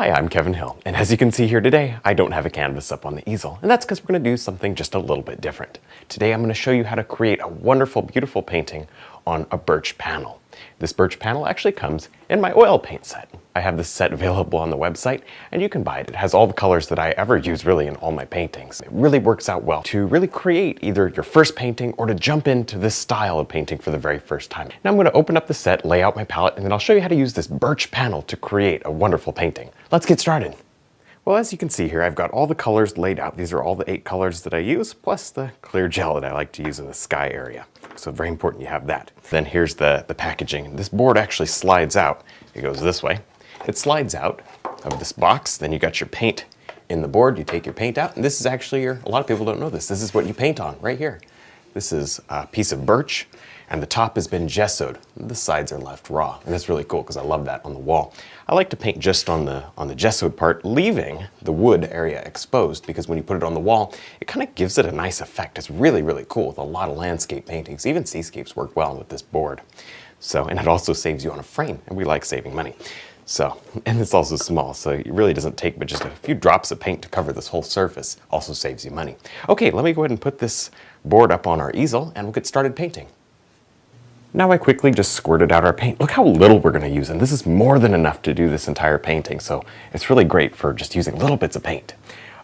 Hi, I'm Kevin Hill, and as you can see here today, I don't have a canvas up on the easel, and that's because we're going to do something just a little bit different. Today I'm going to show you how to create a wonderful, beautiful painting on a birch panel. This birch panel actually comes in my oil paint set. I have this set available on the website, and you can buy it. It has all the colors that I ever use really in all my paintings. It really works out well to really create either your first painting or to jump into this style of painting for the very first time. Now I'm going to open up the set, lay out my palette, and then I'll show you how to use this birch panel to create a wonderful painting. Let's get started. Well, as you can see here, I've got all the colors laid out. These are all the 8 colors that I use, plus the clear gel that I like to use in the sky area. So very important you have that. Then here's the packaging. This board actually slides out. It goes this way. It slides out of this box. Then you got your paint in the board. You take your paint out, and this is actually a lot of people don't know this. This is what you paint on right here. This is a piece of birch, and the top has been gessoed. The sides are left raw, and that's really cool because I love that on the wall. I like to paint just on the gessoed part, leaving the wood area exposed, because when you put it on the wall, it kind of gives it a nice effect. It's really, really cool with a lot of landscape paintings. Even seascapes work well with this board. So, and it also saves you on a frame, and we like saving money. So, and it's also small, so it really doesn't take but just a few drops of paint to cover this whole surface. Also saves you money. Okay, let me go ahead and put this board up on our easel, and we'll get started painting. Now I quickly just squirted out our paint. Look how little we're going to use, and this is more than enough to do this entire painting, so it's really great for just using little bits of paint.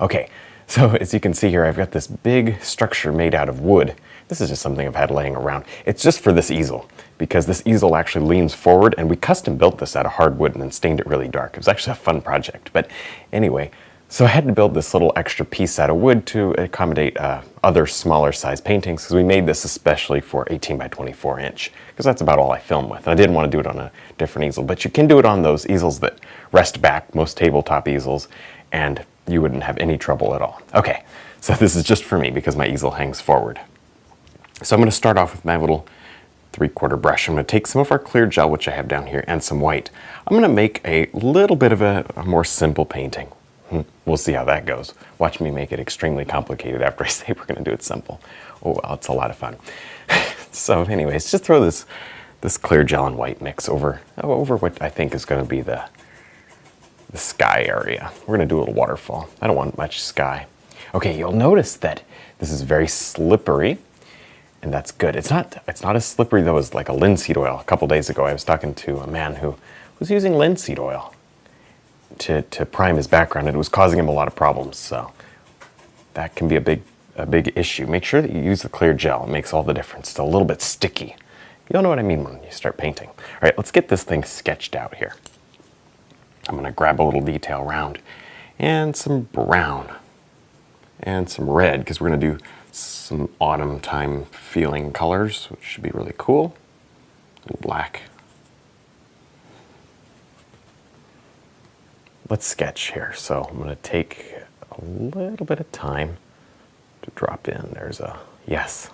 Okay, so as you can see here, I've got this big structure made out of wood. This is just something I've had laying around. It's just for this easel, because this easel actually leans forward, and we custom built this out of hardwood and then stained it really dark. It was actually a fun project, but anyway, so I had to build this little extra piece out of wood to accommodate other smaller size paintings, because we made this especially for 18 by 24 inch, because that's about all I film with. And I didn't want to do it on a different easel, but you can do it on those easels that rest back, most tabletop easels, and you wouldn't have any trouble at all. Okay, so this is just for me because my easel hangs forward. So I'm going to start off with my little 3/4 brush. I'm going to take some of our clear gel, which I have down here, and some white. I'm going to make a little bit of a more simple painting. We'll see how that goes. Watch me make it extremely complicated after I say we're going to do it simple. Oh well, it's a lot of fun. So anyways, just throw this clear gel and white mix over what I think is going to be the sky area. We're going to do a little waterfall. I don't want much sky. Okay, you'll notice that this is very slippery, and that's good. It's not as slippery though as like a linseed oil. A couple days ago I was talking to a man who was using linseed oil to prime his background, and it was causing him a lot of problems, so that can be a big issue. Make sure that you use the clear gel. It makes all the difference. It's a little bit sticky. You'll know what I mean when you start painting. All right, let's get this thing sketched out here. I'm going to grab a little detail round and some brown and some red, because we're going to do some autumn time feeling colors, which should be really cool. A little black. Let's sketch here. So I'm going to take a little bit of time to drop in. There's a, yes.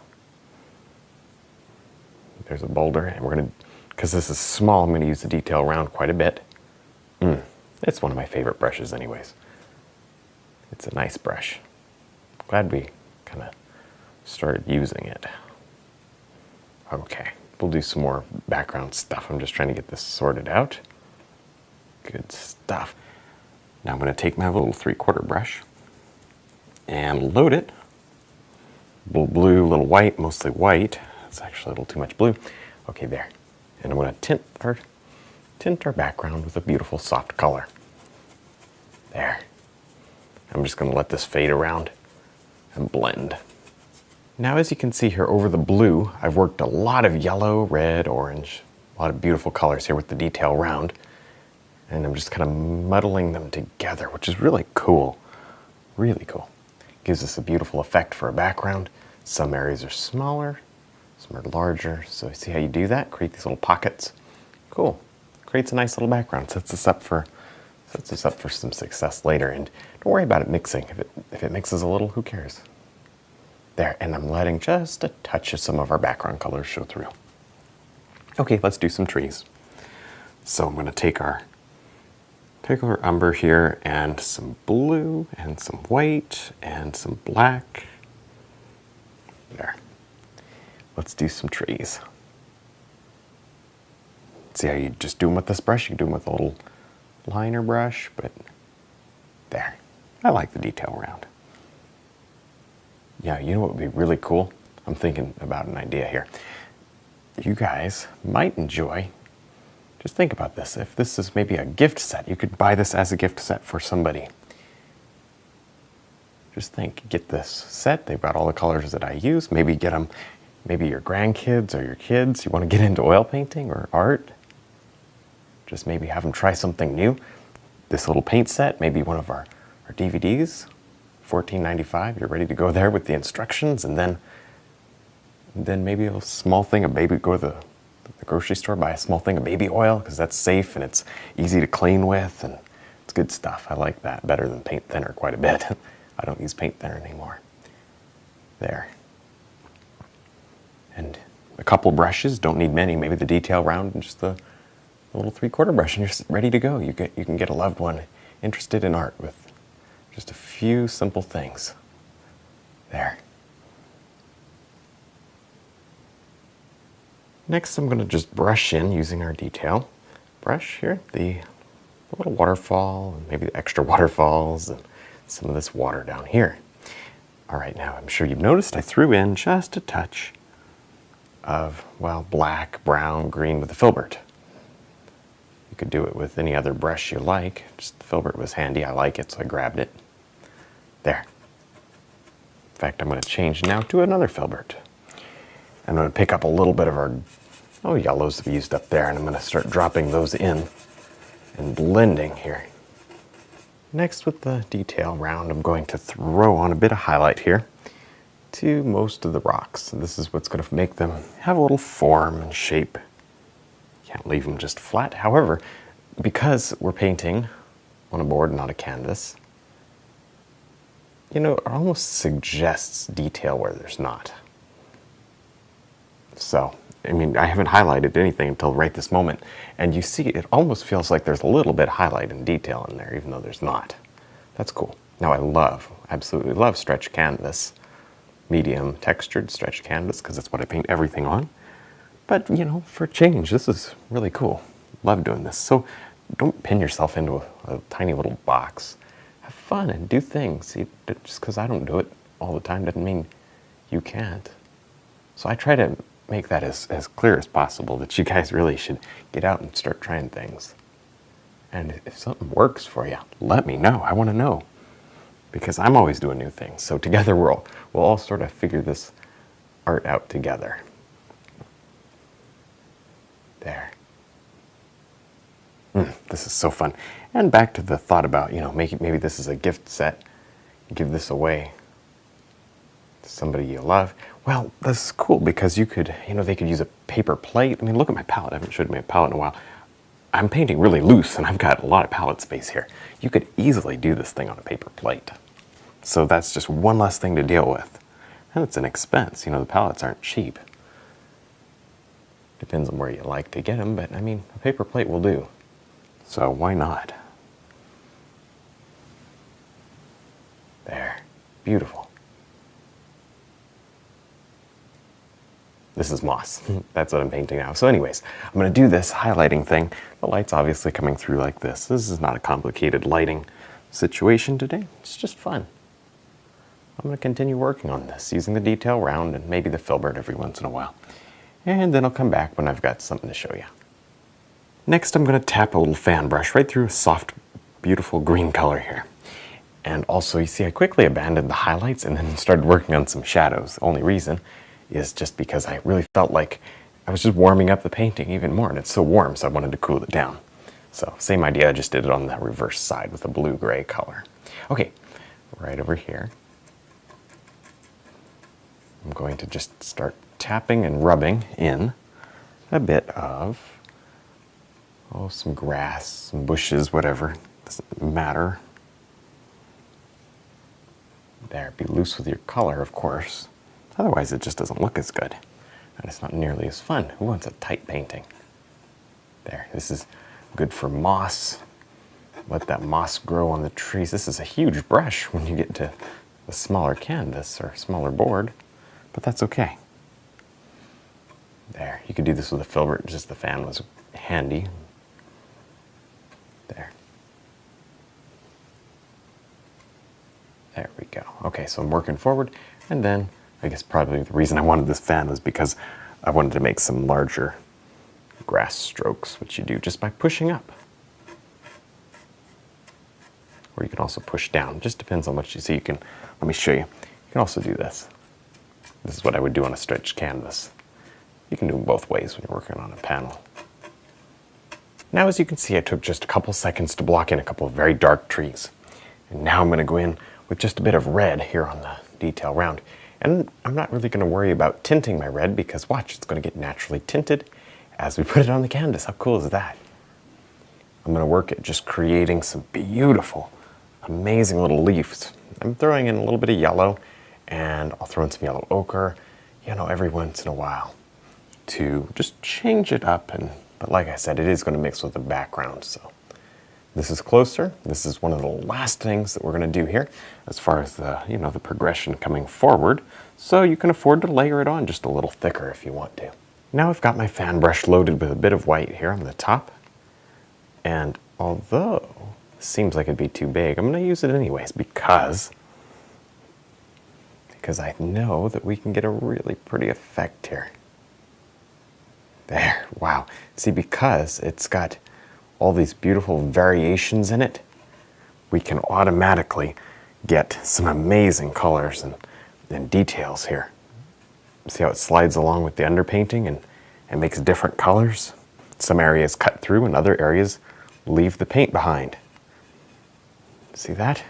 There's a boulder, and we're going to, because this is small, I'm going to use the detail around quite a bit. It's one of my favorite brushes anyways. It's a nice brush. Glad we kind of started using it. Okay, we'll do some more background stuff. I'm just trying to get this sorted out. Good stuff. Now I'm going to take my little 3/4 brush and load it. A little blue, a little white, mostly white. It's actually a little too much blue. Okay, there. And I'm going to tint our background with a beautiful soft color. There. I'm just going to let this fade around and blend. Now as you can see here over the blue, I've worked a lot of yellow, red, orange, a lot of beautiful colors here with the detail round. And I'm just kind of muddling them together, which is really cool. Really cool. Gives us a beautiful effect for a background. Some areas are smaller, some are larger. So see how you do that? Create these little pockets. Cool. Creates a nice little background. Sets us up for some success later. And don't worry about it mixing. If it mixes a little, who cares? There, and I'm letting just a touch of some of our background colors show through. Okay, let's do some trees. So I'm going to take our umber here, and some blue, and some white, and some black. There. Let's do some trees. See how you just do them with this brush? You can do them with a little liner brush, but There. I like the detail round. Yeah, you know what would be really cool? I'm thinking about an idea here. You guys might enjoy, just think about this, if this is maybe a gift set, you could buy this as a gift set for somebody. Just think, get this set, they've got all the colors that I use, maybe get them, maybe your grandkids or your kids, you want to get into oil painting or art, just maybe have them try something new. This little paint set, maybe one of our DVDs, $14.95, you're ready to go there with the instructions, and then maybe a small thing of baby, go to the grocery store, buy a small thing of baby oil, because that's safe and it's easy to clean with, and it's good stuff. I like that better than paint thinner quite a bit. I don't use paint thinner anymore. There. And a couple brushes, don't need many, maybe the detail round and just the little 3/4 brush, and you're ready to go. You can get a loved one interested in art with just a few simple things. There. Next, I'm going to just brush in using our detail brush here, the little waterfall, and maybe the extra waterfalls, and some of this water down here. All right, now I'm sure you've noticed I threw in just a touch of, well, black, brown, green with the filbert. You could do it with any other brush you like. Just the filbert was handy. I like it, so I grabbed it. There. In fact, I'm going to change now to another filbert. I'm going to pick up a little bit of our yellows that we used up there, and I'm going to start dropping those in and blending here. Next, with the detail round, I'm going to throw on a bit of highlight here to most of the rocks. And this is what's going to make them have a little form and shape. Can't leave them just flat. However, because we're painting on a board, not a canvas, it almost suggests detail where there's not. So, I mean, I haven't highlighted anything until right this moment, and you see it almost feels like there's a little bit of highlight and detail in there, even though there's not. That's cool. Now I absolutely love stretch canvas, medium textured stretch canvas, because that's what I paint everything on. But, for a change, this is really cool. Love doing this. So don't pin yourself into a tiny little box. Have fun and do things. Just because I don't do it all the time doesn't mean you can't. So I try to make that as clear as possible, that you guys really should get out and start trying things. And if something works for you, let me know. I want to know. Because I'm always doing new things. So together we'll all sort of figure this art out together. There. This is so fun. And back to the thought about, maybe this is a gift set. Give this away to somebody you love. Well, this is cool because you could, they could use a paper plate. I mean, look at my palette. I haven't showed my palette in a while. I'm painting really loose and I've got a lot of palette space here. You could easily do this thing on a paper plate. So that's just one less thing to deal with. And it's an expense. The palettes aren't cheap. Depends on where you like to get them, but I mean, a paper plate will do. So why not? There. Beautiful. This is moss. That's what I'm painting now. So anyways, I'm going to do this highlighting thing. The light's obviously coming through like this. This is not a complicated lighting situation today. It's just fun. I'm going to continue working on this, using the detail round and maybe the filbert every once in a while. And then I'll come back when I've got something to show you. Next, I'm going to tap a little fan brush right through a soft, beautiful green color here. And also, you see, I quickly abandoned the highlights and then started working on some shadows. The only reason is just because I really felt like I was just warming up the painting even more, and it's so warm, so I wanted to cool it down. So, same idea, I just did it on the reverse side with a blue-gray color. Okay, right over here. I'm going to just start tapping and rubbing in a bit of, some grass, some bushes, whatever. Doesn't matter. There, be loose with your color, of course. Otherwise, it just doesn't look as good. And it's not nearly as fun. Who wants a tight painting? There, this is good for moss. Let that moss grow on the trees. This is a huge brush when you get to a smaller canvas or smaller board, but that's okay. There, you could do this with a filbert, just the fan was handy. There. There we go. Okay, so I'm working forward, and then I guess probably the reason I wanted this fan was because I wanted to make some larger grass strokes, which you do just by pushing up. Or you can also push down. Just depends on what you see. You can, let me show you. You can also do this. This is what I would do on a stretched canvas. You can do them both ways when you're working on a panel. Now, as you can see, I took just a couple seconds to block in a couple of very dark trees. And now I'm going to go in with just a bit of red here on the detail round. And I'm not really going to worry about tinting my red because watch, it's going to get naturally tinted as we put it on the canvas. How cool is that? I'm going to work at just creating some beautiful, amazing little leaves. I'm throwing in a little bit of yellow, and I'll throw in some yellow ochre, you know, every once in a while to just change it up. But like I said, it is going to mix with the background. So this is closer. This is one of the last things that we're going to do here as far as the, you know, the progression coming forward. So you can afford to layer it on just a little thicker if you want to. Now I've got my fan brush loaded with a bit of white here on the top. And although it seems like it'd be too big, I'm going to use it anyways because I know that we can get a really pretty effect here. There, wow. See, because it's got all these beautiful variations in it, we can automatically get some amazing colors and details here. See how it slides along with the underpainting and makes different colors? Some areas cut through and other areas leave the paint behind. See that?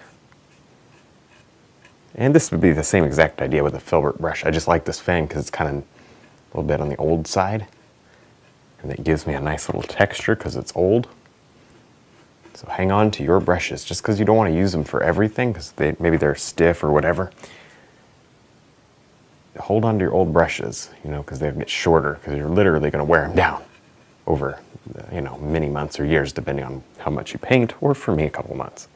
And this would be the same exact idea with a filbert brush. I just like this fan because it's kind of a little bit on the old side. And it gives me a nice little texture because it's old. So hang on to your brushes just because you don't want to use them for everything because maybe they're stiff or whatever. Hold on to your old brushes, you know, because they get shorter because you're literally going to wear them down over, you know, many months or years depending on how much you paint, or for me, a couple months.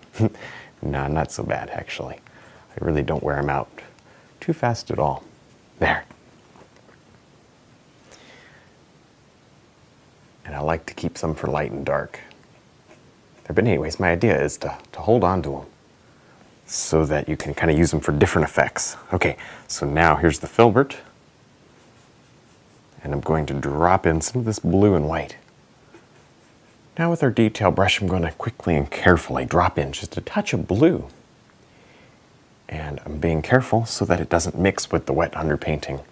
No, not so bad actually. I really don't wear them out too fast at all. There. And I like to keep some for light and dark. But anyways, my idea is to hold on to them so that you can kind of use them for different effects. Okay, so now here's the filbert. And I'm going to drop in some of this blue and white. Now with our detail brush, I'm going to quickly and carefully drop in just a touch of blue. And I'm being careful so that it doesn't mix with the wet underpainting.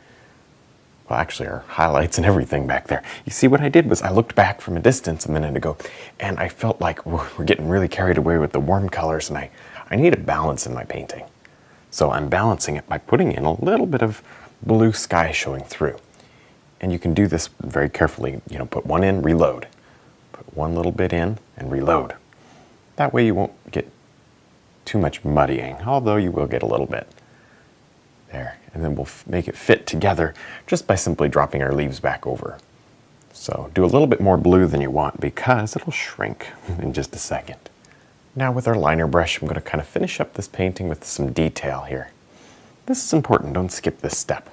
Well, actually our highlights and everything back there. You see, what I did was I looked back from a distance a minute ago and I felt like we're getting really carried away with the warm colors, and I need a balance in my painting. So I'm balancing it by putting in a little bit of blue sky showing through. And you can do this very carefully. You know, put one in, reload. Put one little bit in and reload. That way you won't get too much muddying, although you will get a little bit. There, and then we'll make it fit together just by simply dropping our leaves back over. So do a little bit more blue than you want because it'll shrink in just a second. Now with our liner brush, I'm going to kind of finish up this painting with some detail here. This is important, don't skip this step.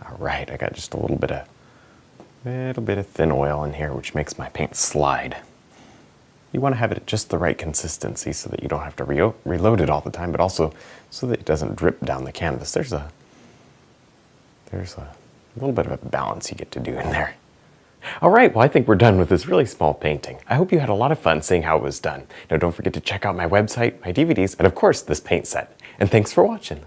All right, I got just a little bit of thin oil in here, which makes my paint slide. You want to have it at just the right consistency so that you don't have to reload it all the time, but also so that it doesn't drip down the canvas. There's a little bit of a balance you get to do in there. All right, well, I think we're done with this really small painting. I hope you had a lot of fun seeing how it was done. Now, don't forget to check out my website, my DVDs, and of course, this paint set. And thanks for watching.